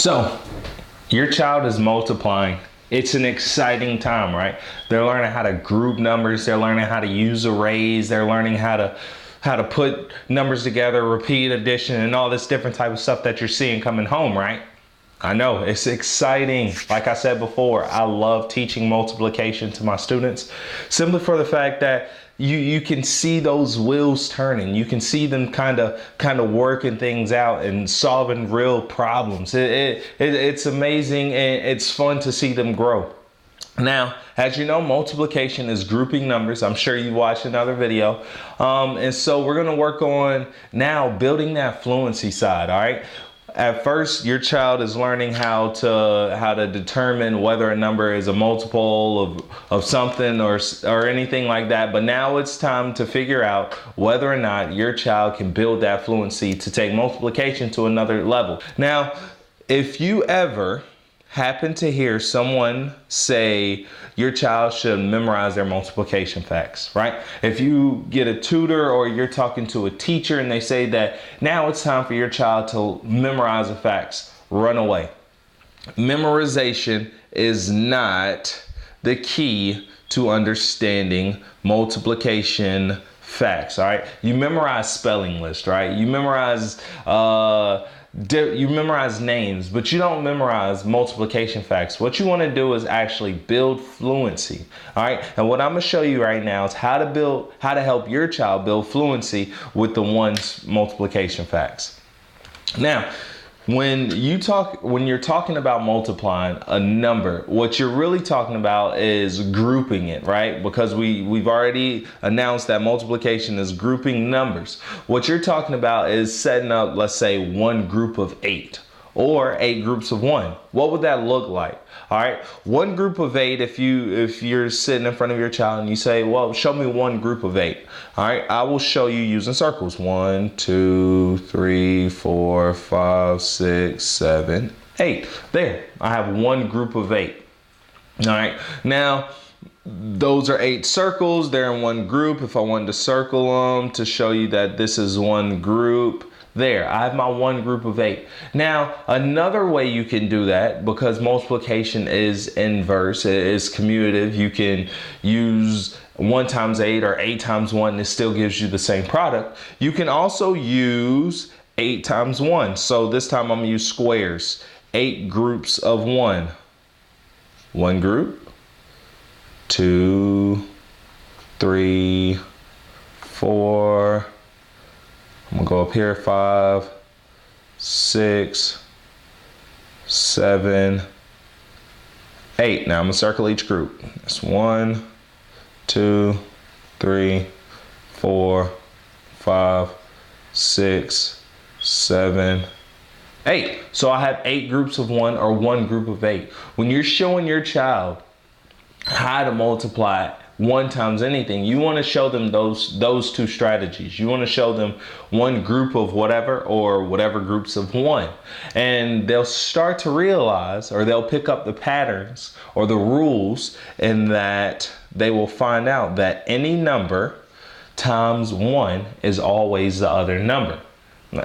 So, your child is multiplying. It's an exciting time, right? They're learning how to group numbers. They're learning how to use arrays. They're learning how to put numbers together, repeat, addition, and all this different type of stuff that you're seeing coming home, right? I know, it's exciting. Like I said before, I love teaching multiplication to my students simply for the fact that you can see those wheels turning. You can see them kind of working things out and solving real problems. It's amazing, and it's fun to see them grow. Now, as you know, multiplication is grouping numbers. I'm sure you watched another video. And so we're going to work on now building that fluency side, all right? At first, your child is learning how to determine whether a number is a multiple of something or anything like that. But now it's time to figure out whether or not your child can build that fluency to take multiplication to another level. Now, if you ever happen to hear someone say your child should memorize their multiplication facts, right? If you get a tutor or you're talking to a teacher and they say that now it's time for your child to memorize the facts, run away. Memorization is not the key to understanding multiplication facts, all right? You memorize spelling lists, right? You memorize names, but you don't memorize multiplication facts. What you want to do is actually build fluency. All right. And what I'm going to show you right now is how to help your child build fluency with the 1's multiplication facts. Now, when you're talking about multiplying a number, what you're really talking about is grouping it, right? Because we've already announced that multiplication is grouping numbers. What you're talking about is setting up, let's say, one group of 8 or 8 groups of 1. What would that look like? All right, one group of 8, if you're sitting in front of your child and you say, well, show me one group of 8. All right, I will show you using circles. 1, 2, 3, 4, 5, 6, 7, 8. There, I have one group of 8. All right, now those are 8 circles. They're in one group. If I wanted to circle them to show you that this is one group, there, I have my one group of 8. Now, another way you can do that, because multiplication is inverse, it is commutative, you can use 1 times 8 or 8 times 1, and it still gives you the same product. You can also use 8 times 1. So this time I'm going to use squares. 8 groups of 1. One group, 2, 3, 4. I'm gonna go up here, 5, 6, 7, 8. Now I'm gonna circle each group. That's 1, 2, 3, 4, 5, 6, 7, 8. So I have 8 groups of 1 or one group of 8. When you're showing your child how to multiply 1 times anything, you want to show them those two strategies. You want to show them one group of whatever or whatever groups of 1, and they'll start to realize, or they'll pick up the patterns or the rules, in that they will find out that any number times 1 is always the other number.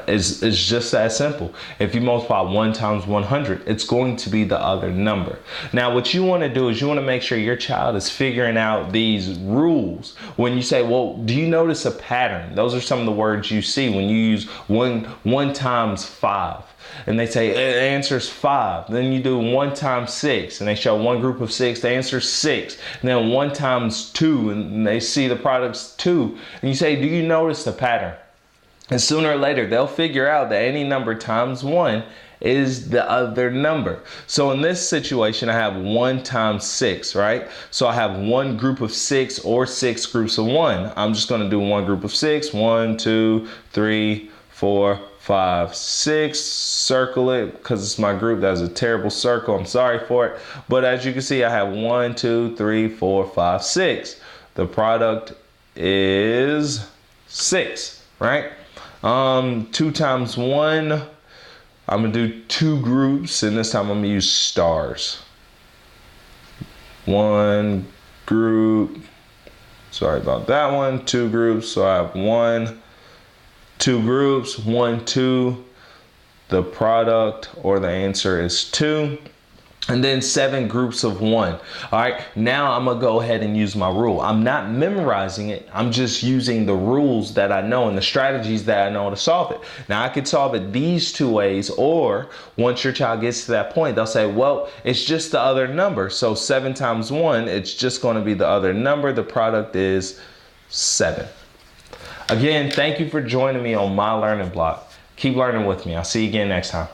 It's just that simple. If you multiply 1 times 100, it's going to be the other number. Now, what you want to do is you want to make sure your child is figuring out these rules. When you say, well, do you notice a pattern? Those are some of the words you see when you use 1 times 5. And they say the answer is 5. Then you do 1 times 6, and they show one group of 6. The answer is 6. And then 1 times 2, and they see the product's 2. And you say, do you notice the pattern? And sooner or later, they'll figure out that any number times 1 is the other number. So in this situation, I have 1 times 6, right? So I have one group of 6 or 6 groups of 1. I'm just going to do one group of 6. 1, 2, 3, 4, 5, 6. Circle it because it's my group. That's a terrible circle. I'm sorry for it. But as you can see, I have 1, 2, 3, 4, 5, 6. The product is 6, right? 2 times 1, I'm gonna do 2 groups, and this time I'm gonna use stars. One group, sorry about that one, 2 groups, so I have 1, 2 groups, 1, 2, the product or the answer is 2. And then 7 groups of 1. All right, now I'm gonna go ahead and use my rule. I'm not memorizing it. I'm just using the rules that I know and the strategies that I know to solve it. Now I could solve it these 2 ways, or once your child gets to that point, they'll say, well, it's just the other number. So 7 times 1, it's just gonna be the other number. The product is 7. Again, thank you for joining me on my learning block. Keep learning with me. I'll see you again next time.